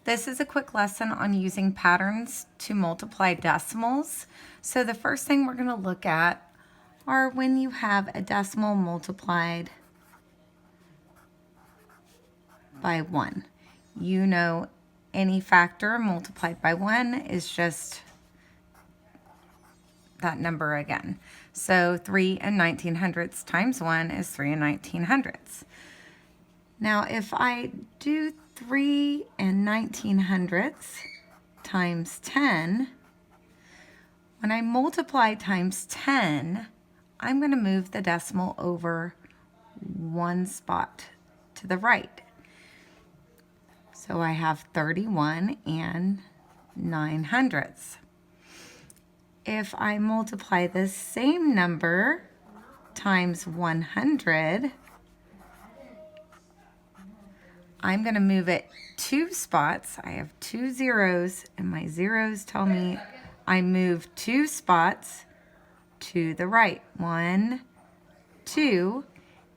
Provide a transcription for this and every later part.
This is a quick lesson on using patterns to multiply decimals. So the first thing we're going to look at are when you have a decimal multiplied by 1. You know any factor multiplied by 1 is just that number again. So 3 and 1900ths times 1 is 3 and 1900ths. Now if I do 3 and 1900ths times 10, when I multiply times 10, I'm going to move the decimal over one spot to the right. So I have 31 and 900ths. If I multiply the same number times 100, I'm going to move it 2 spots. I have 2 zeros, and my zeros tell me I move 2 spots to the right. 1, 2,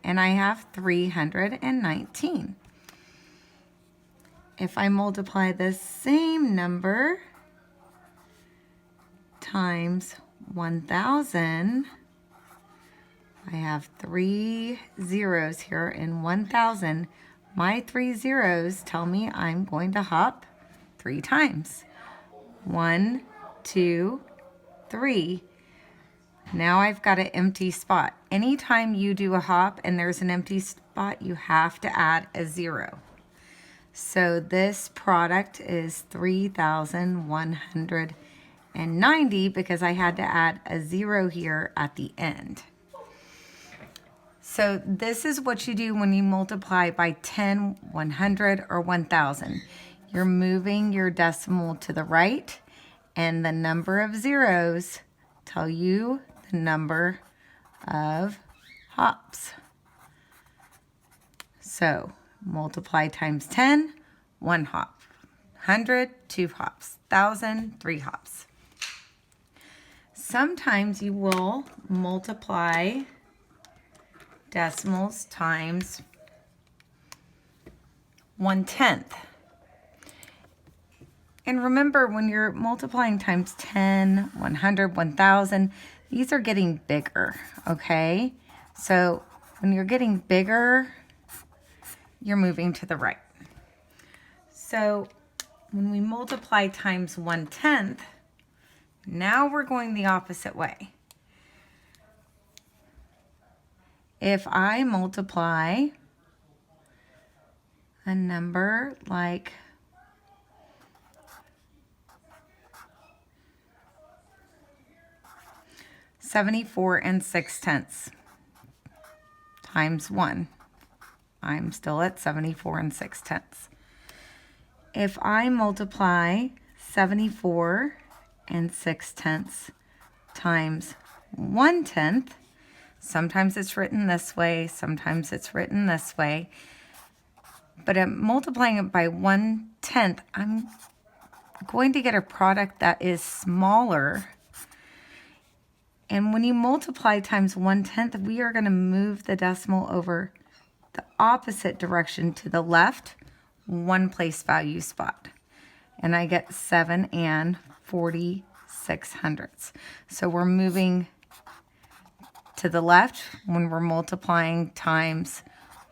and I have 319. If I multiply the same number times 1,000, I have 3 zeros here in 1,000. My 3 zeros tell me I'm going to hop 3 times. 1, 2, 3. Now I've got an empty spot. Anytime you do a hop and there's an empty spot, you have to add a 0. So this product is 3,190 because I had to add a 0 here at the end. So this is what you do when you multiply by 10, 100, or 1,000. You're moving your decimal to the right, and the number of zeros tell you the number of hops. So multiply times 10, 1 hop. 100, 2 hops. 1,000, 3 hops. Sometimes you will multiply decimals times 1/10. And remember, when you're multiplying times 10, 100, 1,000, these are getting bigger, okay? So when you're getting bigger, you're moving to the right. So when we multiply times 1/10, now we're going the opposite way. If I multiply a number like 74 and 6/10 times 1, I'm still at 74 and 6/10. If I multiply 74 and 6/10 times 1/10, sometimes it's written this way, sometimes it's written this way, but I'm multiplying it by 1/10, I'm going to get a product that is smaller. And when you multiply times 1/10, we are going to move the decimal over the opposite direction to the left, one place value spot. And I get 7 and 4600ths. So we're moving to the left when we're multiplying times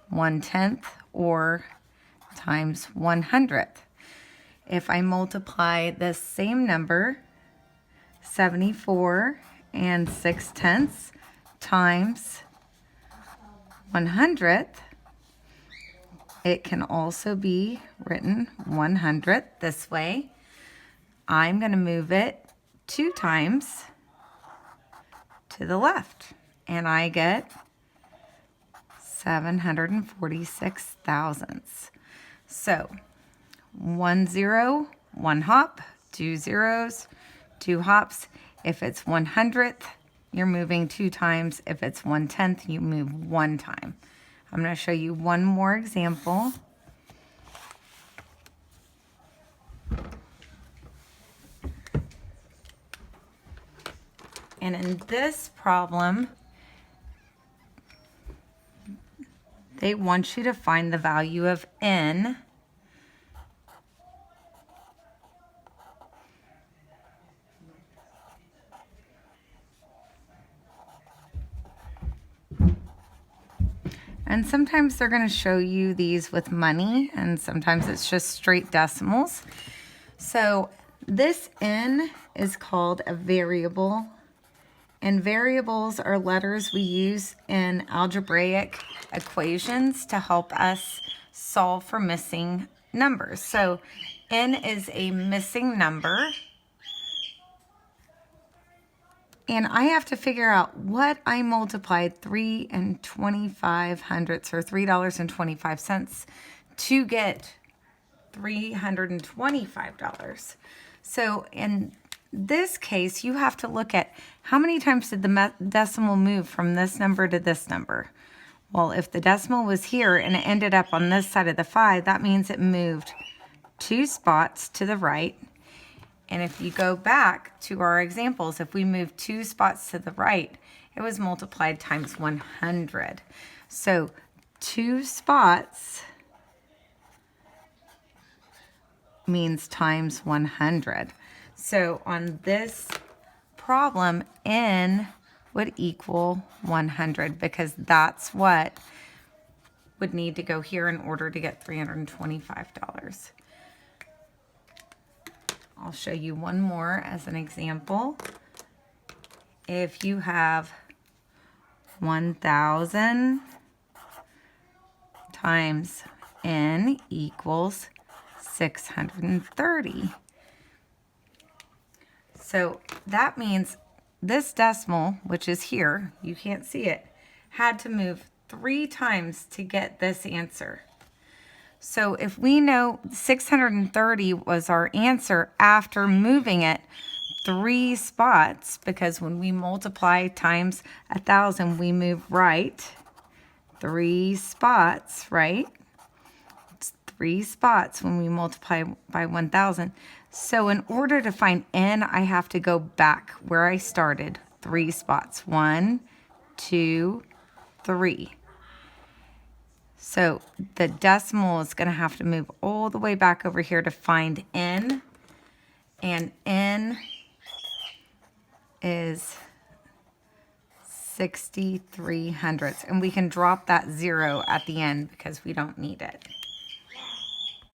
1/10 or times 100th. If I multiply the same number, 74 and 6/10 times 100th, it can also be written 100th this way. I'm going to move it 2 times to the left, and I get 746 thousandths. So 1 0, 1 hop, 2 zeros, 2 hops. If it's 100th, you're moving 2 times. If it's 1/10, you move 1 time. I'm going to show you one more example. And in this problem, they want you to find the value of n And sometimes they're going to show you these with money, and sometimes it's just straight decimals. So this n is called a variable, and variables are letters we use in algebraic equations to help us solve for missing numbers. So n is a missing number. And I have to figure out what I multiplied 3 2/25 or $3.25 to get $325. So in this case, you have to look at how many times did the decimal move from this number to this number. Well, if the decimal was here and it ended up on this side of the 5, that means it moved 2 spots to the right. And if you go back to our examples, if we move 2 spots to the right, it was multiplied times 100. So 2 spots means times 100. So on this problem, n would equal 100 because that's what would need to go here in order to get $325. I'll show you one more as an example. If you have 1,000 times n equals 630. So that means this decimal, which is here, you can't see it, had to move 3 times to get this answer. So if we know 630 was our answer after moving it 3 spots, because when we multiply times 1,000, we move right 3 spots, right? It's 3 spots when we multiply by 1,000. So in order to find n, I have to go back where I started, 3 spots. 1, 2, 3. So the decimal is going to have to move all the way back over here to find n. And n is 63 hundredths. And we can drop that 0 at the end because we don't need it.